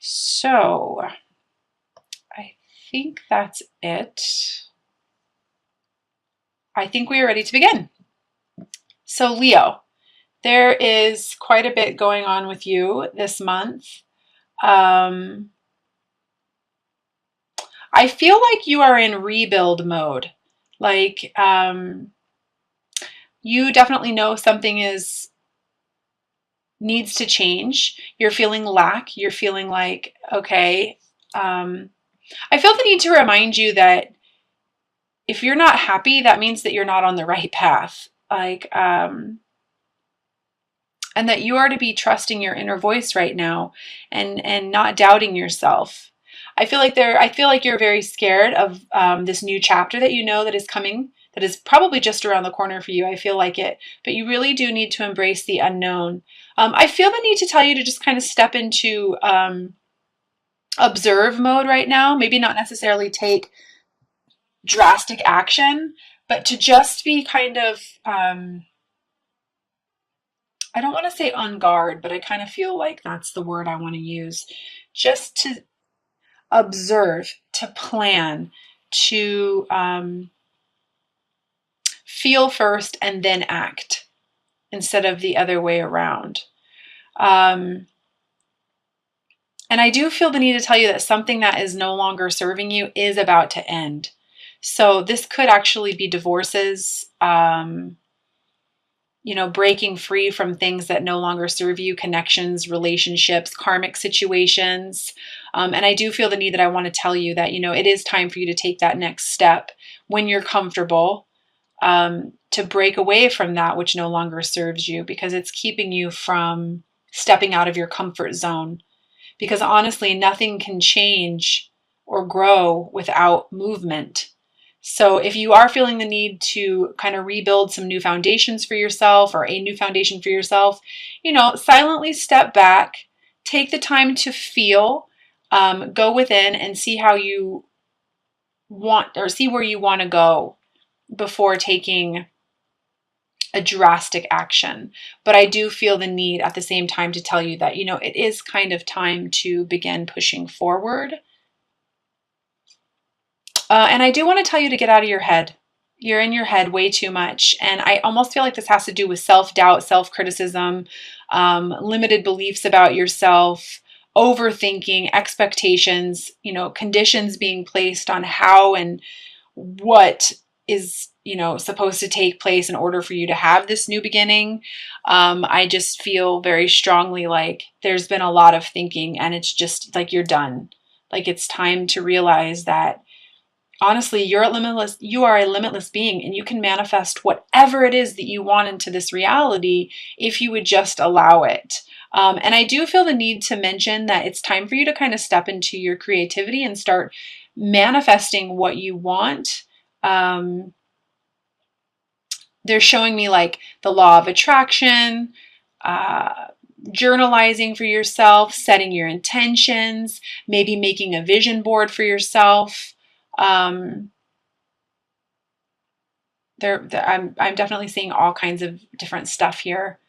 So I think that's it. I think we are ready to begin. So, Leo, there is quite a bit going on with you this month. Um, I feel like you are in rebuild mode. Like, you definitely know something is needs to change. You're feeling lack. You're feeling like, okay. I feel the need to remind you that if you're not happy, that means that you're not on the right path. And that you are to be trusting your inner voice right now and not doubting yourself. I feel like you're very scared of this new chapter that you know that is coming, that is probably just around the corner for you. I feel like it, but you really do need to embrace the unknown. I feel the need to tell you to just kind of step into observe mode right now. Maybe not necessarily take drastic action, but to just be kind of I don't want to say on guard, but I kind of feel like that's the word I want to use. Just to observe, to plan, to feel first and then act instead of the other way around. Um, and I do feel the need to tell you that something that is no longer serving you is about to end. So this could actually be divorces. Breaking free from things that no longer serve you, connections, relationships, karmic situations. And I do feel the need that I want to tell you that, it is time for you to take that next step when you're comfortable, to break away from that which no longer serves you, because it's keeping you from stepping out of your comfort zone. Because honestly, nothing can change or grow without movement. So if you are feeling the need to kind of rebuild some new foundations for yourself or a new foundation for yourself, silently step back, take the time to feel, go within and see how you want or see where you want to go before taking a drastic action. But I do feel the need at the same time to tell you that, it is kind of time to begin pushing forward. And I do want to tell you to get out of your head. You're in your head way too much. And I almost feel like this has to do with self-doubt, self-criticism, limited beliefs about yourself, overthinking, expectations, conditions being placed on how and what is, supposed to take place in order for you to have this new beginning. I just feel very strongly like there's been a lot of thinking and it's just like you're done. Like it's time to realize that honestly, you are a limitless being and you can manifest whatever it is that you want into this reality if you would just allow it. And I do feel the need to mention that it's time for you to kind of step into your creativity and start manifesting what you want. They're showing me like the law of attraction, journalizing for yourself, setting your intentions, maybe making a vision board for yourself. I'm definitely seeing all kinds of different stuff here.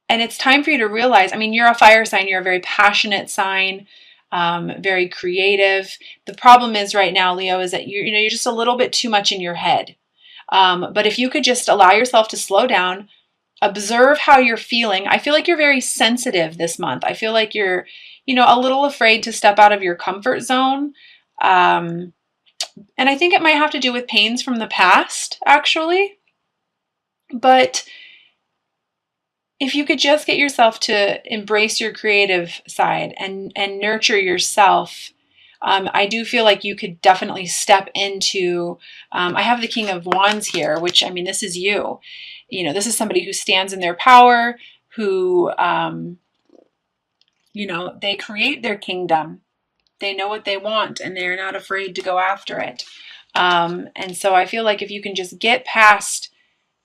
And it's time for you to realize, you're a fire sign, you're a very passionate sign, very creative. The problem is right now, Leo, is that you're just a little bit too much in your head. But if you could just allow yourself to slow down, observe how you're feeling. I feel like you're very sensitive this month. I feel like you're, a little afraid to step out of your comfort zone. And I think it might have to do with pains from the past, actually. But if you could just get yourself to embrace your creative side and nurture yourself, I do feel like you could definitely step into, I have the King of Wands here, which, this is you. This is somebody who stands in their power, who, they create their kingdom. They know what they want and they're not afraid to go after it. And so I feel like if you can just get past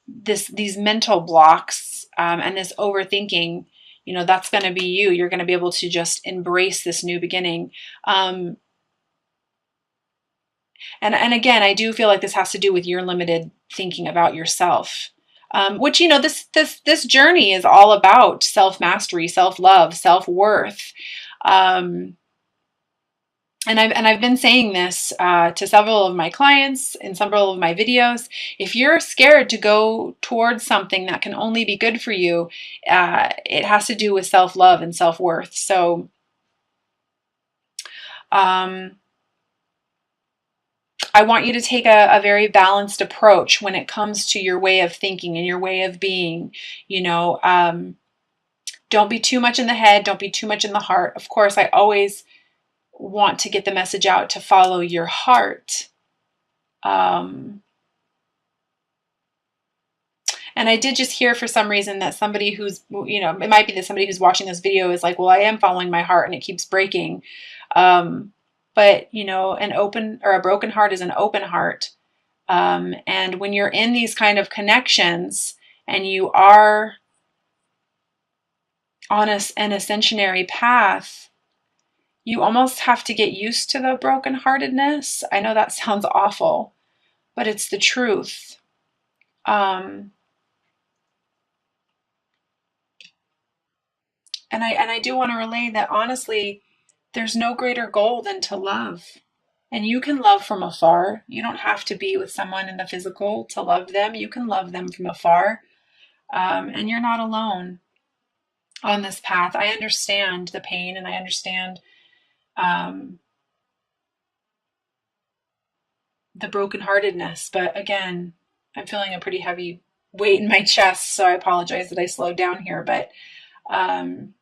these mental blocks and this overthinking, that's going to be you. You're going to be able to just embrace this new beginning. And again, I do feel like this has to do with your limited thinking about yourself. Which, this journey is all about self-mastery, self-love, self-worth. Um, and I've been saying this to several of my clients in several of my videos. If you're scared to go towards something that can only be good for you, it has to do with self-love and self-worth. So um, I want you to take a very balanced approach when it comes to your way of thinking and your way of being. You know, don't be too much in the head, don't be too much in the heart. Of course, I always want to get the message out to follow your heart. Um, and I did just hear for some reason that somebody who's, you know, it might be that somebody who's watching this video is like, well, I am following my heart and it keeps breaking. But, you know, an open or a broken heart is an open heart. And when you're in these kind of connections and you are on an ascensionary path, you almost have to get used to the brokenheartedness. I know that sounds awful, but it's the truth. And I do want to relay that honestly, there's no greater goal than to love. And you can love from afar. You don't have to be with someone in the physical to love them. You can love them from afar. And you're not alone on this path. I understand the pain and I understand um, the brokenheartedness. But again, I'm feeling a pretty heavy weight in my chest, so I apologize that I slowed down here. But um,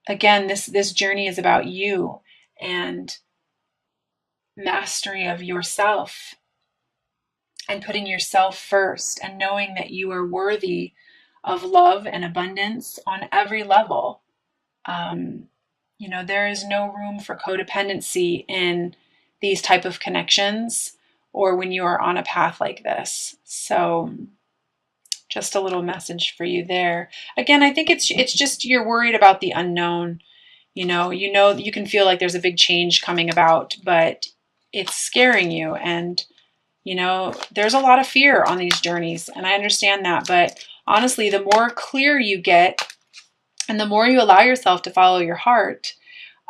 again, this journey is about you and mastery of yourself and putting yourself first and knowing that you are worthy of love and abundance on every level. Um, you know, there is no room for codependency in these type of connections or when you are on a path like this. So just a little message for you there. Again, I think it's just you're worried about the unknown. You know you can feel like there's a big change coming about, but it's scaring you. And you know, there's a lot of fear on these journeys, and I understand that. But honestly, the more clear you get and the more you allow yourself to follow your heart,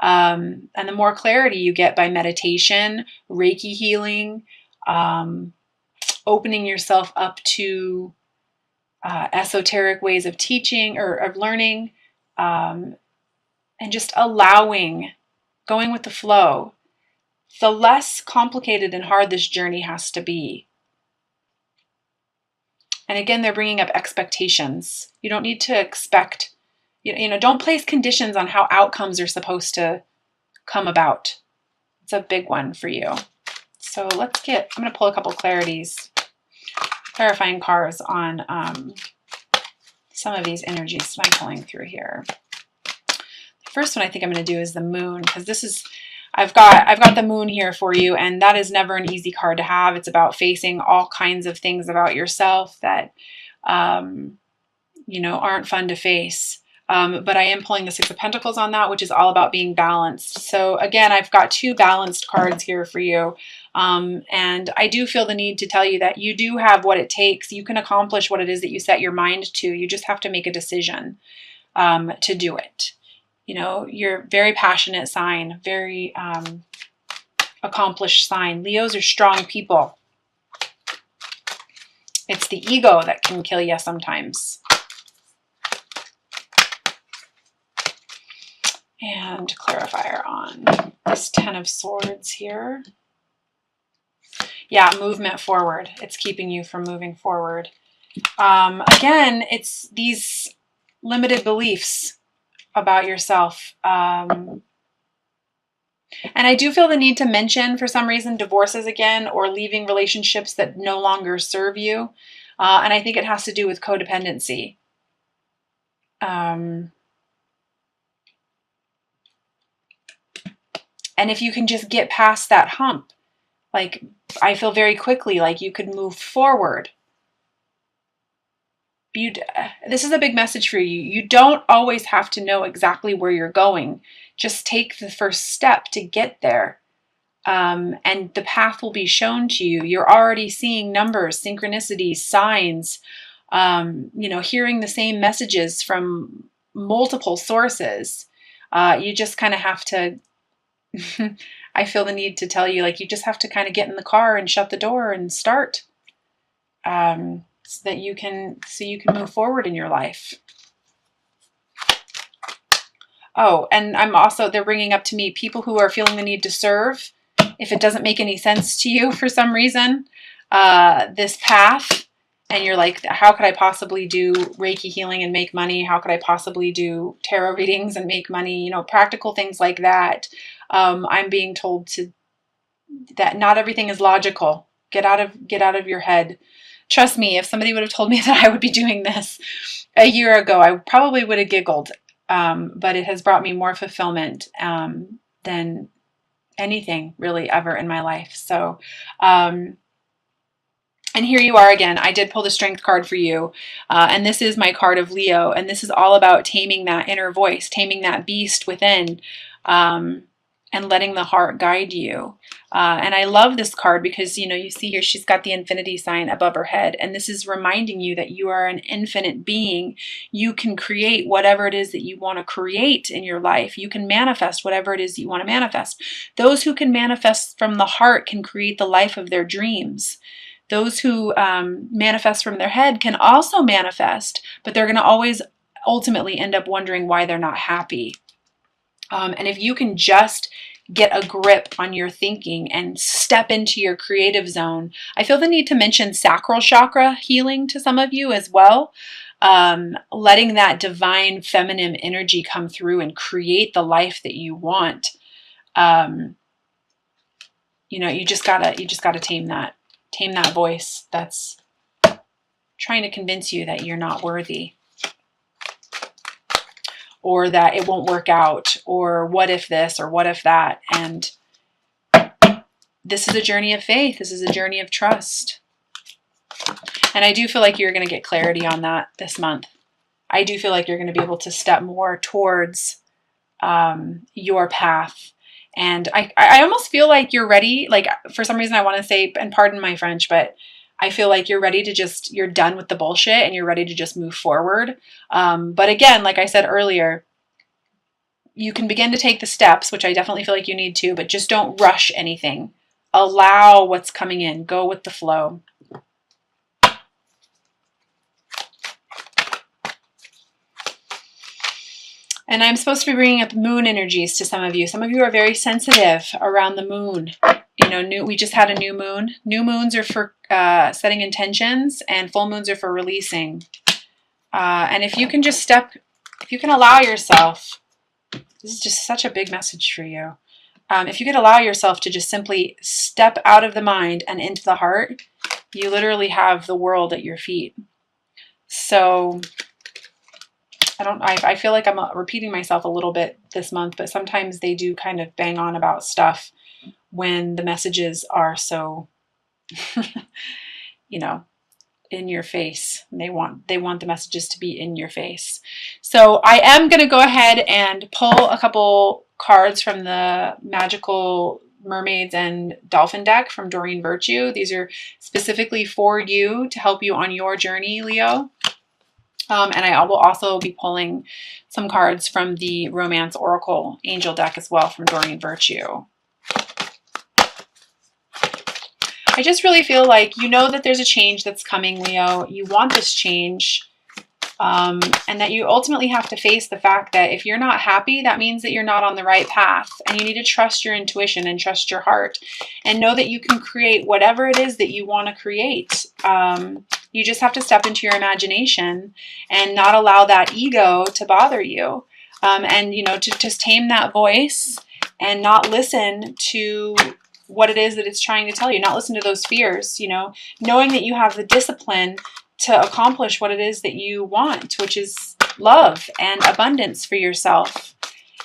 and the more clarity you get by meditation, Reiki healing, um, opening yourself up to esoteric ways of teaching or of learning, um, and just allowing, going with the flow, the less complicated and hard this journey has to be. And again, they're bringing up expectations. You don't need to expect, don't place conditions on how outcomes are supposed to come about. It's a big one for you. So I'm going to pull a couple clarifying cards on some of these energies that I'm pulling through here. The first one I think I'm going to do is the moon, because I've got the moon here for you, and that is never an easy card to have. It's about facing all kinds of things about yourself that, aren't fun to face. But I am pulling the Six of Pentacles on that, which is all about being balanced. So again, I've got two balanced cards here for you. And I do feel the need to tell you that you do have what it takes. You can accomplish what it is that you set your mind to. You just have to make a decision to do it. You know, you're a very passionate sign, very accomplished sign. Leos are strong people. It's the ego that can kill you sometimes. And clarifier on this Ten of Swords here. Yeah, movement forward. It's keeping you from moving forward. Again, it's these limited beliefs about yourself. And I do feel the need to mention, for some reason, divorces again or leaving relationships that no longer serve you. And I think it has to do with codependency. And if you can just get past that hump, like I feel very quickly like you could move forward. This is a big message for you. You don't always have to know exactly where you're going. Just take the first step to get there. And the path will be shown to you. You're already seeing numbers, synchronicities, signs, hearing the same messages from multiple sources. You just kind of have to, I feel the need to tell you, like, you just have to kind of get in the car and shut the door and start, so that you can move forward in your life. Oh, and they're bringing up to me people who are feeling the need to serve. If it doesn't make any sense to you for some reason, this path, and you're like, how could I possibly do Reiki healing and make money? How could I possibly do tarot readings and make money? Practical things like that. I'm being told that not everything is logical. Get out of your head. Trust me, if somebody would have told me that I would be doing this a year ago, I probably would have giggled. But it has brought me more fulfillment than anything really ever in my life. So, and here you are again. I did pull the Strength card for you. And this is my card of Leo. And this is all about taming that inner voice, taming that beast within, and letting the heart guide you. And I love this card because, you see here, she's got the infinity sign above her head. And this is reminding you that you are an infinite being. You can create whatever it is that you want to create in your life. You can manifest whatever it is that you want to manifest. Those who can manifest from the heart can create the life of their dreams. Those who manifest from their head can also manifest, but they're going to always ultimately end up wondering why they're not happy. And if you can just get a grip on your thinking and step into your creative zone, I feel the need to mention sacral chakra healing to some of you as well. Letting that divine feminine energy come through and create the life that you want. You just gotta tame that voice that's trying to convince you that you're not worthy, or that it won't work out, or what if this, or what if that. And this is a journey of faith. This is a journey of trust. And I do feel like you're going to get clarity on that this month. I do feel like you're going to be able to step more towards your path. And I almost feel like you're ready. Like, for some reason I want to say, and pardon my French, but I feel like you're ready to you're done with the bullshit and you're ready to just move forward. But again, like I said earlier, you can begin to take the steps, which I definitely feel like you need to, but just don't rush anything. Allow what's coming in. Go with the flow. And I'm supposed to be bringing up moon energies to some of you. Some of you are very sensitive around the moon. We just had a new moon. New moons are for setting intentions, and full moons are for releasing. And if you can allow yourself, this is just such a big message for you. If you could allow yourself to just simply step out of the mind and into the heart, you literally have the world at your feet. So I feel like I'm repeating myself a little bit this month, but sometimes they do kind of bang on about stuff when the messages are so, in your face. They want the messages to be in your face. So I am going to go ahead and pull a couple cards from the Magical Mermaids and Dolphin deck from Doreen Virtue. These are specifically for you to help you on your journey, Leo. And I will also be pulling some cards from the Romance Oracle Angel deck as well from Doreen Virtue. I just really feel like that there's a change that's coming, Leo. You want this change, and that you ultimately have to face the fact that if you're not happy, that means that you're not on the right path. And you need to trust your intuition and trust your heart and know that you can create whatever it is that you want to create. You just have to step into your imagination and not allow that ego to bother you. And, to just tame that voice and not listen to what it is that it's trying to tell you, not listen to those fears, knowing that you have the discipline to accomplish what it is that you want, which is love and abundance for yourself.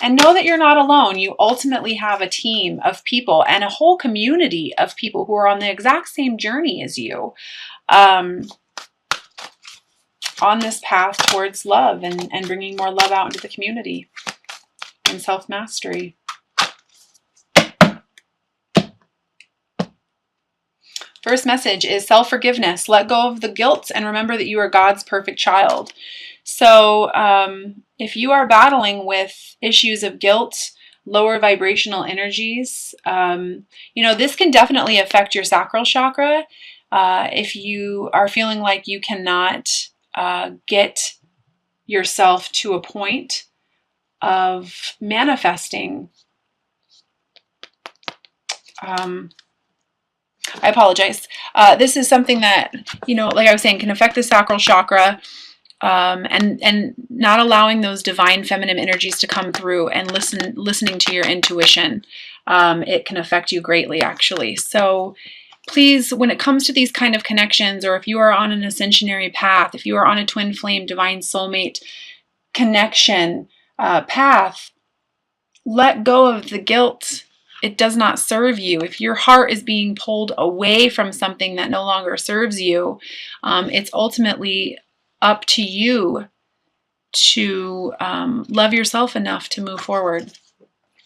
And know that you're not alone. You ultimately have a team of people and a whole community of people who are on the exact same journey as you. On this path towards love and bringing more love out into the community and self-mastery. First message is self-forgiveness. Let go of the guilt and remember that you are God's perfect child. So if you are battling with issues of guilt, lower vibrational energies, this can definitely affect your sacral chakra. If you are feeling like you cannot get yourself to a point of manifesting, I apologize. This is something that, like I was saying, can affect the sacral chakra, and not allowing those divine feminine energies to come through and listening to your intuition. It can affect you greatly, actually. So please, when it comes to these kind of connections, or if you are on an ascensionary path, if you are on a twin flame, divine soulmate connection path, let go of the guilt. It does not serve you. If your heart is being pulled away from something that no longer serves you, it's ultimately up to you to love yourself enough to move forward.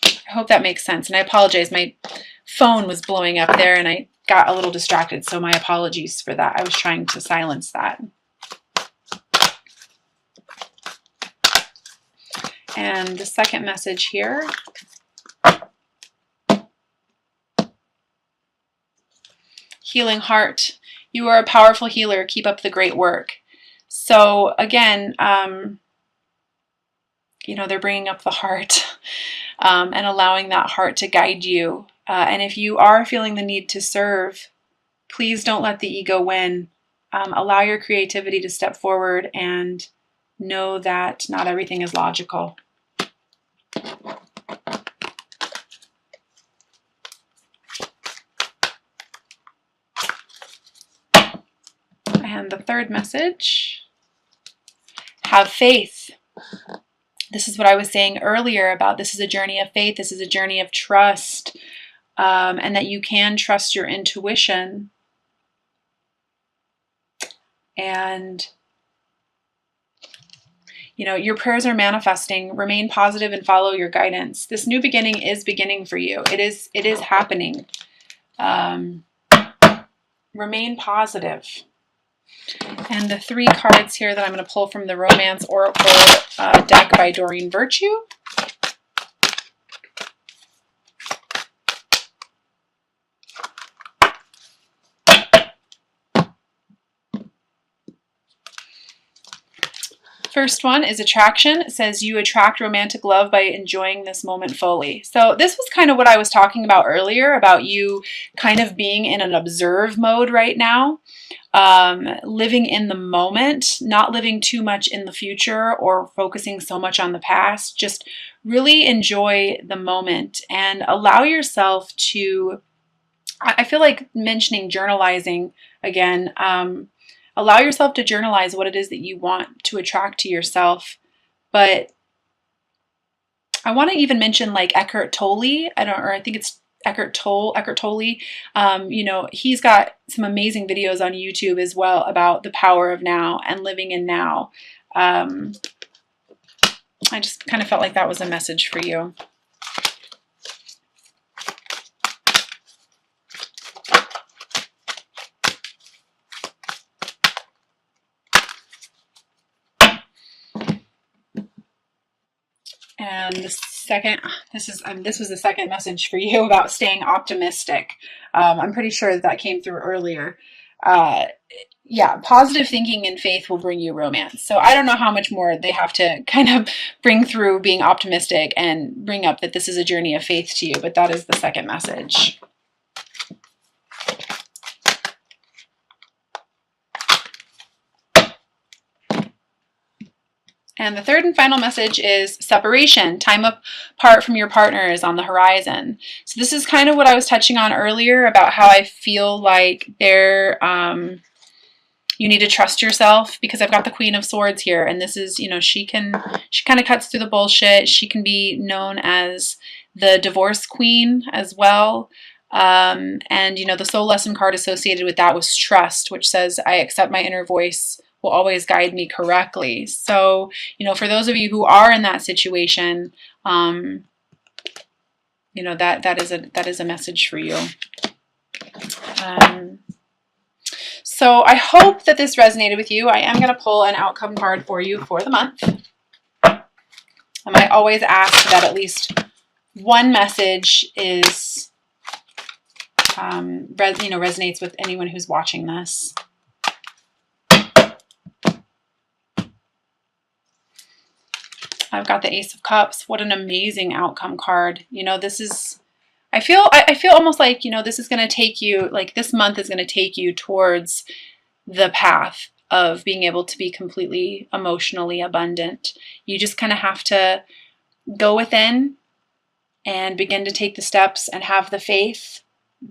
I hope that makes sense. And I apologize. My phone was blowing up there and I got a little distracted. So my apologies for that. I was trying to silence that. And the second message here. Healing heart. You are a powerful healer. Keep up the great work. So again, they're bringing up the heart and allowing that heart to guide you. And if you are feeling the need to serve, please don't let the ego win. Allow your creativity to step forward and know that not everything is logical. And the third message, have faith. This is what I was saying earlier about this is a journey of faith. This is a journey of trust, and that you can trust your intuition. And, your prayers are manifesting. Remain positive and follow your guidance. This new beginning is beginning for you. It is happening. Remain positive. And the 3 cards here that I'm going to pull from the Romance Oracle deck by Doreen Virtue. First one is attraction. It says you attract romantic love by enjoying this moment fully. So this was kind of what I was talking about earlier, about you kind of being in an observe mode right now. Living in the moment, not living too much in the future or focusing so much on the past. Just really enjoy the moment and allow yourself to, I feel like mentioning journalizing again, allow yourself to journalize what it is that you want to attract to yourself. But I want to even mention like Eckhart Tolle. I think it's Eckhart Tolle. He's got some amazing videos on YouTube as well about the power of now and living in now. I just kind of felt like that was a message for you. And the second, this was the second message for you about staying optimistic. I'm pretty sure that came through earlier. Yeah, positive thinking and faith will bring you romance. So I don't know how much more they have to kind of bring through being optimistic and bring up that this is a journey of faith to you, but that is the second message. And the third and final message is separation. Time apart from your partner is on the horizon. So this is kind of what I was touching on earlier about how I feel like you need to trust yourself, because I've got the Queen of Swords here, and this is, she kind of cuts through the bullshit. She can be known as the divorce queen as well. And, the soul lesson card associated with that was trust, which says, I accept my inner voice will always guide me correctly. So, for those of you who are in that situation, that is a message for you. So I hope that this resonated with you. I am going to pull an outcome card for you for the month. And I always ask that at least one message is, resonates with anyone who's watching this. I've got the Ace of Cups. What an amazing outcome card. This is, I feel almost like, this is going to take you, like this month is going to take you towards the path of being able to be completely emotionally abundant. You just kind of have to go within and begin to take the steps and have the faith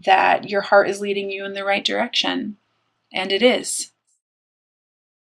that your heart is leading you in the right direction. And it is.